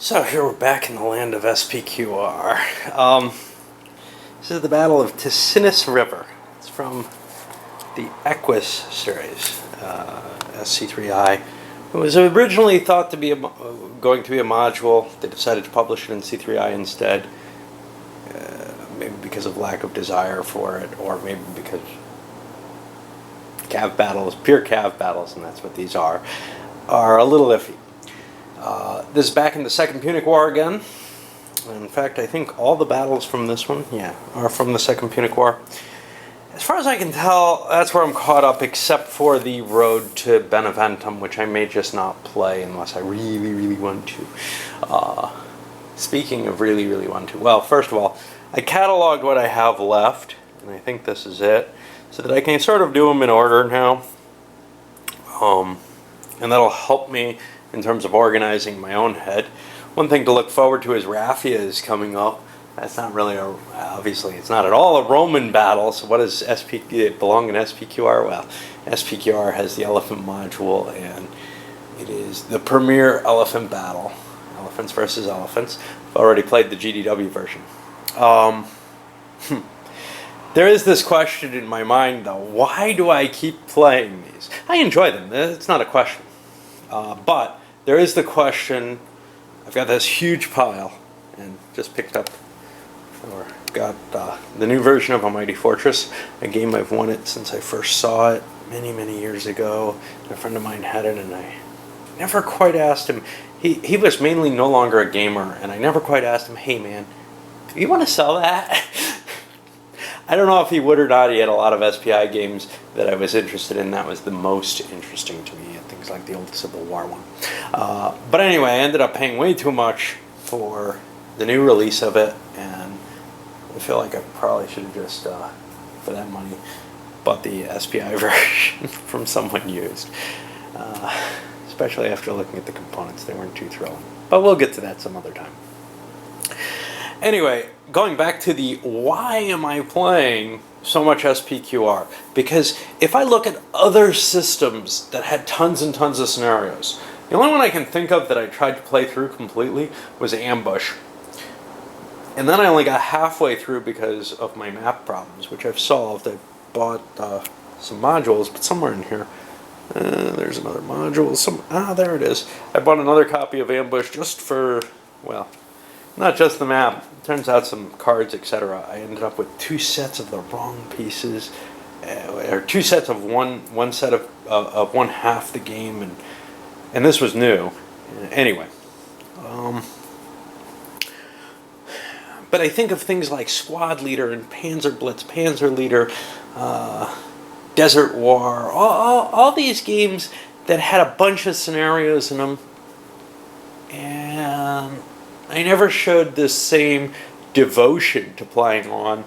So here we're back in the land of SPQR. This is the Battle of Ticinus River. It's from the Equus series, SC3I. It was originally thought to be going to be a module. They decided to publish it in C3I instead, maybe because of lack of desire for it, or maybe because cav battles, pure cav battles, and that's what these are a little iffy. This is back in the Second Punic War again. In fact, I think all the battles from this one, are from the Second Punic War. As far as I can tell, that's where I'm caught up, except for the road to Beneventum, which I may just not play unless I really, really want to. Speaking of really, really want to, well, first of all, I cataloged what I have left, and I think this is it, so that I can sort of do them in order now. And that'll help me in terms of organizing my own head. One thing to look forward to is Raphia is coming up. That's not really obviously it's not at all a Roman battle, so what does it belong in SPQR? Well, SPQR has the elephant module, and it is the premier elephant battle. Elephants versus elephants. I've already played the GDW version. There is this question in my mind, though. Why do I keep playing these? I enjoy them. It's not a question. But there is the question. I've got this huge pile, and just picked up, or got the new version of A Mighty Fortress, a game I've wanted since I first saw it many, many years ago. A friend of mine had it, and I never quite asked him. He was mainly no longer a gamer, and I never quite asked him, hey man, do you want to sell that? I don't know if he would or not. He had a lot of SPI games that I was interested in. That was the most interesting to me. Things like the old Civil War one. But anyway, I ended up paying way too much for the new release of it, and I feel like I probably should have just, for that money, bought the SPI version from someone used. Especially after looking at the components, they weren't too thrilling. But we'll get to that some other time. Anyway, going back to the why am I playing so much SPQR? Because if I look at other systems that had tons and tons of scenarios, the only one I can think of that I tried to play through completely was Ambush. And then I only got halfway through because of my map problems, which I've solved. I bought some modules, but somewhere in here, there's another module. There it is. I bought another copy of Ambush just for, well, not just the map. It turns out some cards, etc. I ended up with two sets of the wrong pieces, or two sets of one set of one half the game, and this was new. Anyway, but I think of things like Squad Leader and Panzer Blitz, Panzer Leader, Desert War, all these games that had a bunch of scenarios in them, and I never showed this same devotion to playing on.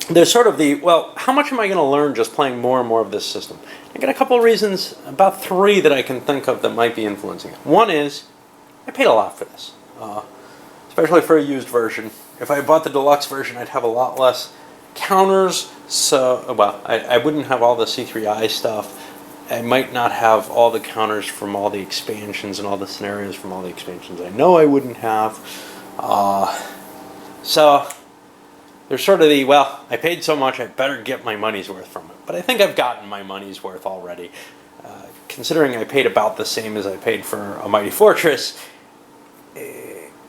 There's sort of the, well, how much am I going to learn just playing more and more of this system? I got a couple of reasons, about three that I can think of that might be influencing it. One is, I paid a lot for this, especially for a used version. If I bought the deluxe version, I'd have a lot less counters, so, well, I wouldn't have all the C3I stuff. I might not have all the counters from all the expansions and all the scenarios from all the expansions. I know I wouldn't have. So there's sort of the, well, I paid so much, I better get my money's worth from it. But I think I've gotten my money's worth already. Considering I paid about the same as I paid for A Mighty Fortress,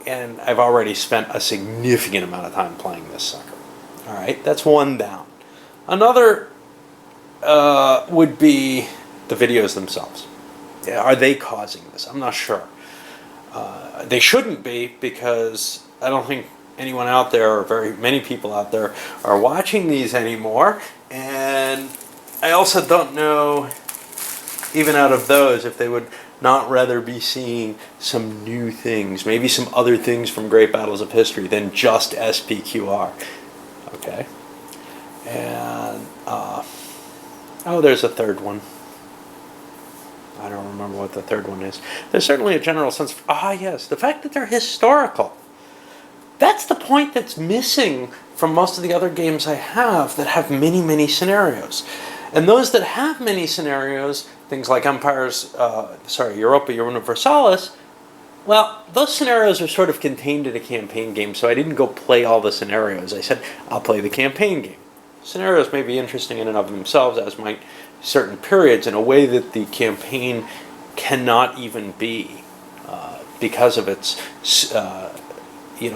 and I've already spent a significant amount of time playing this sucker. All right, that's one down. Another would be the videos themselves. Are they causing this? I'm not sure. They shouldn't be, because I don't think anyone out there, or very many people out there, are watching these anymore. And I also don't know, even out of those, if they would not rather be seeing some new things, maybe some other things from Great Battles of History than just SPQR. Okay? And, there's a third one. I don't remember what the third one is. There's certainly a general sense of, yes, the fact that they're historical. That's the point that's missing from most of the other games I have that have many, many scenarios. And those that have many scenarios, things like Europa Universalis, Well, those scenarios are sort of contained in a campaign game, so I didn't go play all the scenarios. I said, I'll play the campaign game. Scenarios may be interesting in and of themselves, as might certain periods, in a way that the campaign cannot even be, because of its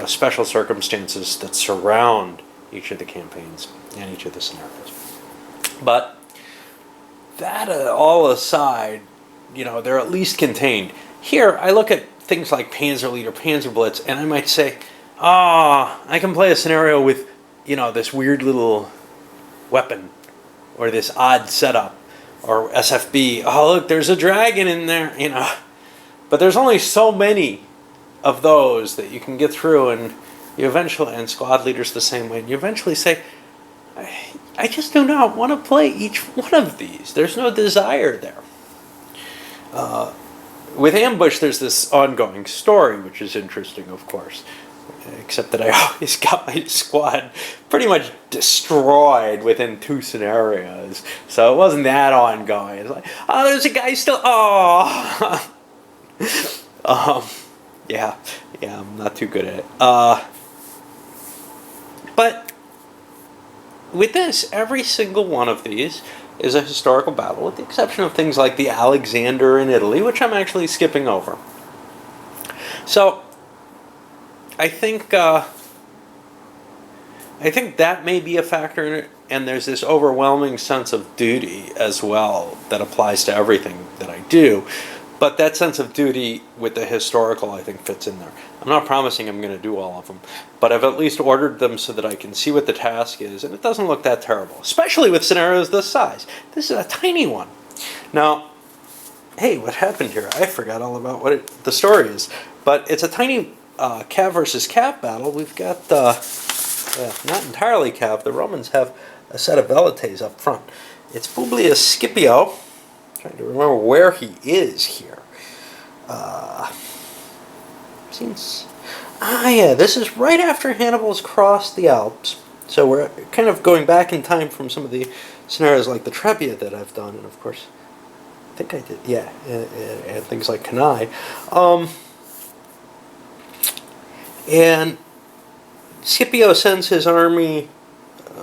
special circumstances that surround each of the campaigns and each of the scenarios. But that all aside, they're at least contained. Here, I look at things like Panzerleiter, Panzerblitz, and I might say, I can play a scenario with, this weird little weapon, or this odd setup, or SFB. Oh, look, there's a dragon in there, But there's only so many of those that you can get through, and you eventually, and squad leaders the same way, and you eventually say, I just do not want to play each one of these. There's no desire there. With Ambush, there's this ongoing story, which is interesting, of course. Except that I always got my squad pretty much destroyed within 2 scenarios. So it wasn't that ongoing. It's like, there's a guy still... Yeah, I'm not too good at it. But with this, every single one of these is a historical battle, with the exception of things like the Alexander in Italy, which I'm actually skipping over. So I think that may be a factor in it, and there's this overwhelming sense of duty as well that applies to everything that I do. But that sense of duty with the historical, I think, fits in there. I'm not promising I'm going to do all of them, but I've at least ordered them so that I can see what the task is, and it doesn't look that terrible, especially with scenarios this size. This is a tiny one. Now, hey, what happened here? I forgot all about what the story is, but it's a tiny Cav versus Cav battle. We've got, not entirely Cav. The Romans have a set of velites up front. It's Publius Scipio. Trying to remember where he is here. This is right after Hannibal's crossed the Alps. So we're kind of going back in time from some of the scenarios like the Trebia that I've done, and of course, I think I did, and things like Cannae. And Scipio sends his army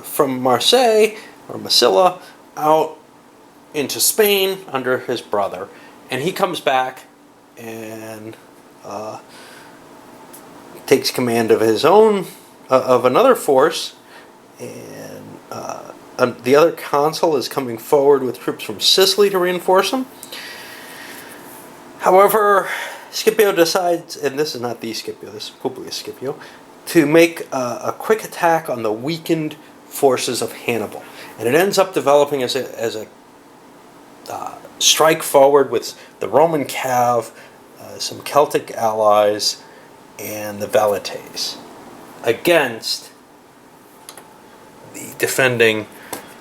from Marseille, or Massila, out into Spain under his brother, and he comes back and takes command of his own of another force, and the other consul is coming forward with troops from Sicily to reinforce him. However, Scipio decides, and this is not the Scipio, this is Publius Scipio, to make a quick attack on the weakened forces of Hannibal, and it ends up developing as a strike forward with the Roman Cav, some Celtic allies, and the Velites against the defending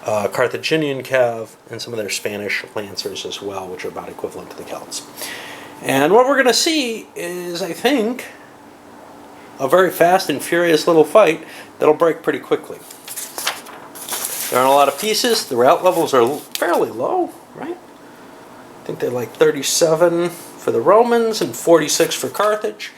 Carthaginian Cav and some of their Spanish lancers as well, which are about equivalent to the Celts. And what we're going to see is, I think, a very fast and furious little fight that'll break pretty quickly. There aren't a lot of pieces. The rout levels are fairly low, right? I think they're like 37 for the Romans and 46 for Carthage.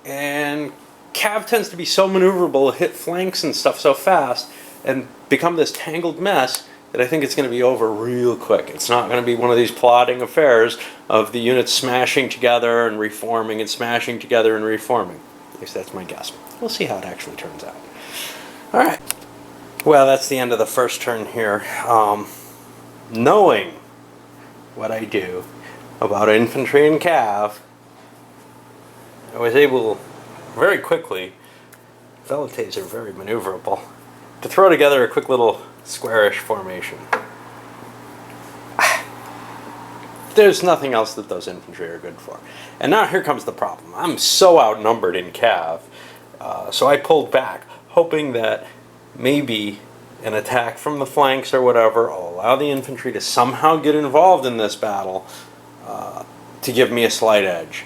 And Cav tends to be so maneuverable, hit flanks and stuff so fast, and become this tangled mess that I think it's going to be over real quick. It's not going to be one of these plodding affairs of the units smashing together and reforming and smashing together and reforming. At least that's my guess. We'll see how it actually turns out. All right. Well, that's the end of the first turn here. Knowing what I do about infantry and cav, I was able very quickly, velites are very maneuverable, to throw together a quick little squarish formation. There's nothing else that those infantry are good for. And now here comes the problem. I'm so outnumbered in cav, so I pulled back, hoping that maybe an attack from the flanks or whatever will allow the infantry to somehow get involved in this battle to give me a slight edge.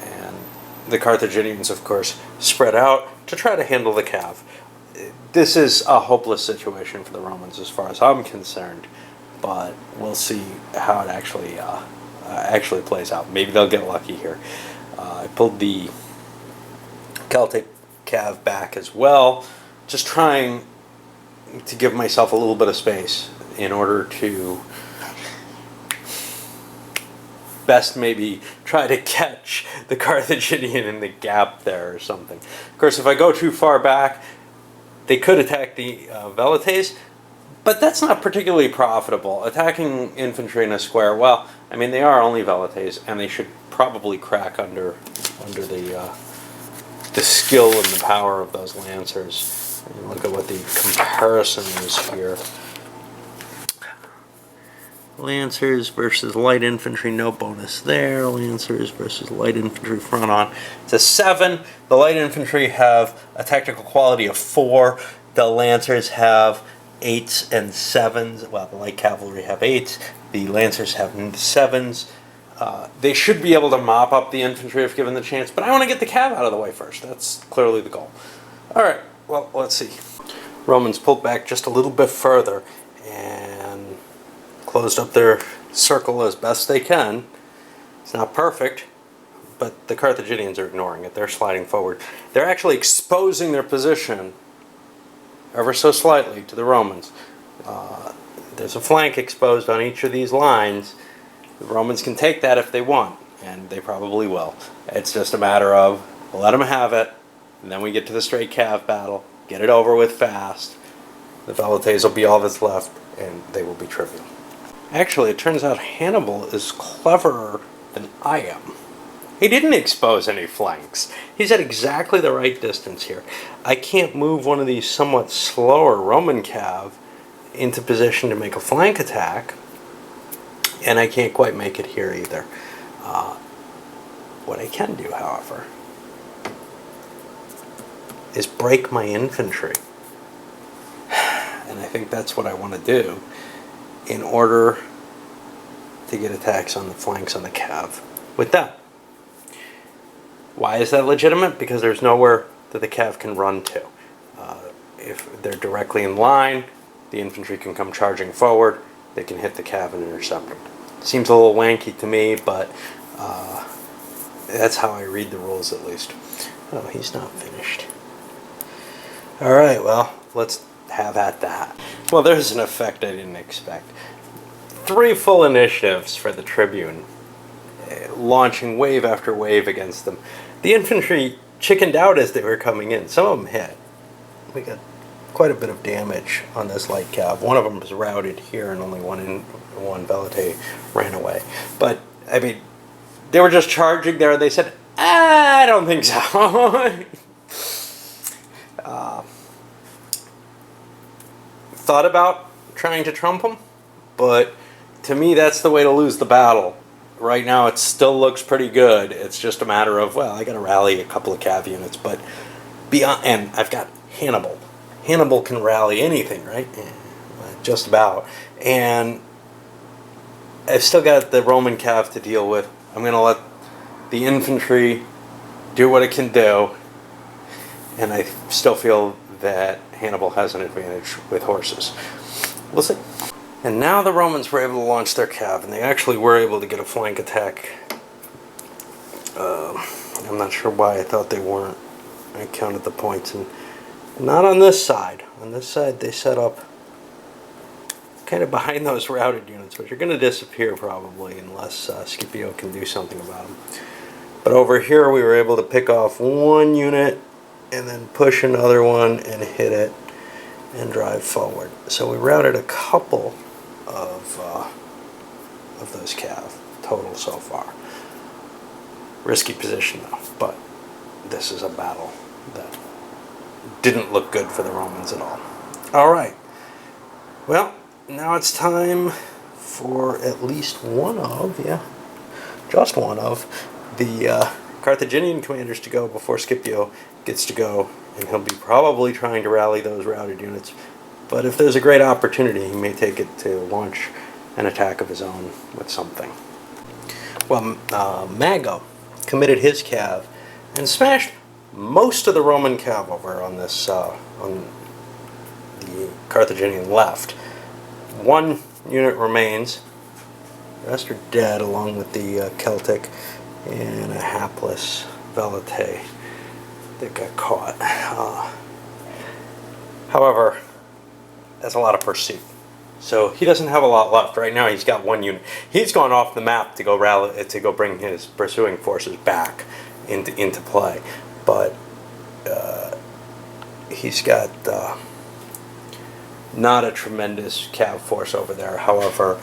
And the Carthaginians, of course, spread out to try to handle the cav. This is a hopeless situation for the Romans as far as I'm concerned, but we'll see how it actually plays out. Maybe they'll get lucky here. I pulled the Celtic cav back as well, just trying to give myself a little bit of space in order to best maybe try to catch the Carthaginian in the gap there or something. Of course, if I go too far back, they could attack the velites, but that's not particularly profitable. Attacking infantry in a square, well, I mean, they are only velites, and they should probably crack under the skill and the power of those lancers. And look at what the comparison is here. Lancers versus light infantry, no bonus there. Lancers versus light infantry front on. It's a 7. The light infantry have a technical quality of 4. The lancers have 8s and 7s. Well, the light cavalry have 8s. The lancers have 7s. They should be able to mop up the infantry if given the chance, but I want to get the cav out of the way first. That's clearly the goal. Alright, well, let's see. Romans pulled back just a little bit further and closed up their circle as best they can. It's not perfect, but the Carthaginians are ignoring it. They're sliding forward. They're actually exposing their position ever so slightly to the Romans. There's a flank exposed on each of these lines. The Romans can take that if they want, and they probably will. It's just a matter of let them have it, and then we get to the straight cav battle, get it over with fast. The velites will be all that's left, and they will be trivial. Actually, it turns out Hannibal is cleverer than I am. He didn't expose any flanks. He's at exactly the right distance here. I can't move one of these somewhat slower Roman cav into position to make a flank attack, and I can't quite make it here either. What I can do, however, is break my infantry. And I think that's what I want to do in order to get attacks on the flanks on the cav with that. Why is that legitimate? Because there's nowhere that the cav can run to. If they're directly in line, the infantry can come charging forward. They can hit the cav and intercept them. Seems a little wanky to me, but that's how I read the rules at least. Oh, he's not finished. Alright, well, let's have at that. Well, there's an effect I didn't expect. 3 full initiatives for the Tribune, launching wave after wave against them. The infantry chickened out as they were coming in. Some of them hit. We got quite a bit of damage on this light cav. One of them was routed here, and only one velite ran away. But, I mean, they were just charging there, and they said, I don't think so. Thought about trying to trump them, but to me that's the way to lose the battle. Right now it still looks pretty good. It's just a matter of, well, I got to rally a couple of cav units, but beyond, and I've got Hannibal. Hannibal can rally anything, right? Just about. And I've still got the Roman cav to deal with. I'm going to let the infantry do what it can do, and I still feel that Hannibal has an advantage with horses. We'll see. And now the Romans were able to launch their cav, and they actually were able to get a flank attack. I'm not sure why I thought they weren't. I counted the points, and not on this side. On this side they set up kind of behind those routed units, which are going to disappear probably unless Scipio can do something about them. But over here we were able to pick off one unit and then push another one and hit it and drive forward. So we routed a couple of those cav total so far. Risky position though, but this is a battle that didn't look good for the Romans at all. Alright, well, now it's time for at least one of, just one of the Carthaginian commanders to go before Scipio gets to go, and he'll be probably trying to rally those routed units. But if there's a great opportunity, he may take it to launch an attack of his own with something. Well, Mago committed his cav and smashed most of the Roman cav over on this on the Carthaginian left. One unit remains. The rest are dead, along with the Celtic. and a hapless Velite that got caught. However, that's a lot of pursuit. So he doesn't have a lot left. Right now he's got 1 unit. He's gone off the map to go bring his pursuing forces back into play. But he's got not a tremendous cav force over there. However,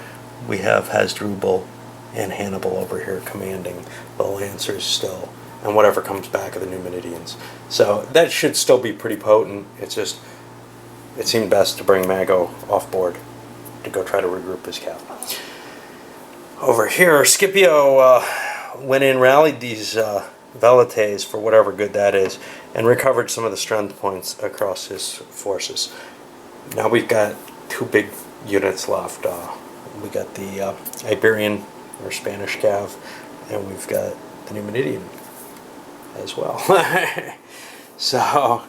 we have Hasdrubal and Hannibal over here commanding the Lancers still, and whatever comes back of the Numidians. So that should still be pretty potent. It's just, it seemed best to bring Mago off board to go try to regroup his cav. Over here, Scipio went in, rallied these Velites for whatever good that is, and recovered some of the strength points across his forces. Now we've got 2 big units left. We got the Iberian or Spanish cav, and we've got the Numidian as well. So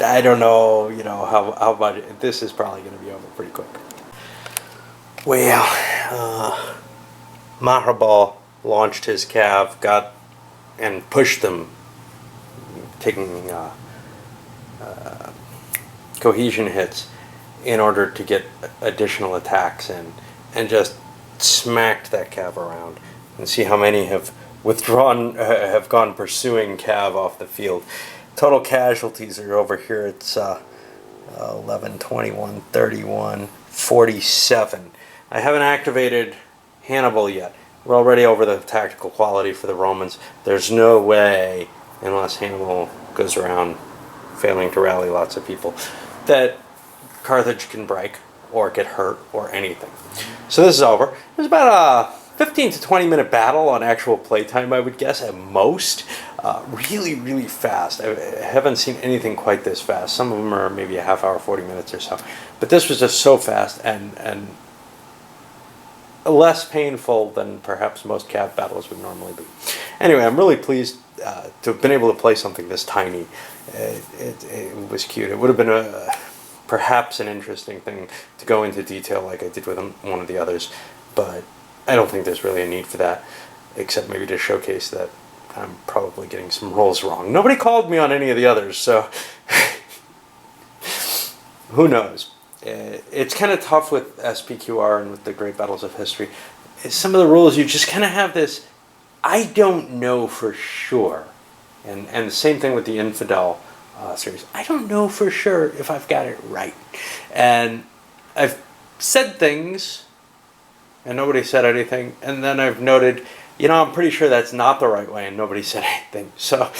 I don't know, how much. This is probably going to be over pretty quick. Well, Mahrabal launched his cav, got and pushed them, taking cohesion hits in order to get additional attacks in, and just smacked that cav around. And see how many have withdrawn, have gone pursuing cav off the field. Total casualties are over here. It's 11, 21, 31, 47. I haven't activated Hannibal yet. We're already over the tactical quality for the Romans. There's no way, unless Hannibal goes around failing to rally lots of people, that Carthage can break or get hurt or anything. So this is over. It was about a 15 to 20 minute battle on actual playtime, I would guess, at most. Really, really fast. I haven't seen anything quite this fast. Some of them are maybe a half hour, 40 minutes or so. But this was just so fast and less painful than perhaps most cav battles would normally be. Anyway, I'm really pleased to have been able to play something this tiny. It was cute. It would have been perhaps an interesting thing to go into detail like I did with one of the others, but I don't think there's really a need for that, except maybe to showcase that I'm probably getting some rolls wrong. Nobody called me on any of the others, so who knows. It's kind of tough with SPQR and with the Great Battles of History. Some of the rules, you just kind of have this, I don't know for sure. And the same thing with the Infidel series. I don't know for sure if I've got it right. And I've said things, and nobody said anything. And then I've noted, I'm pretty sure that's not the right way, and nobody said anything. So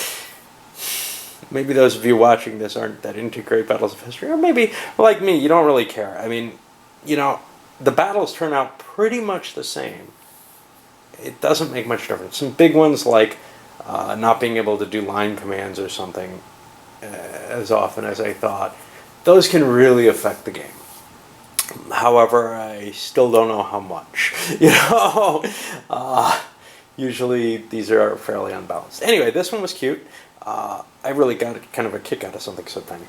maybe those of you watching this aren't that into Great Battles of History, or maybe, like me, you don't really care. I mean, the battles turn out pretty much the same. It doesn't make much difference. Some big ones like not being able to do line commands or something as often as I thought, those can really affect the game. However, I still don't know how much. Usually these are fairly unbalanced. Anyway, this one was cute. I really got kind of a kick out of something so tiny.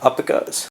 Up it goes.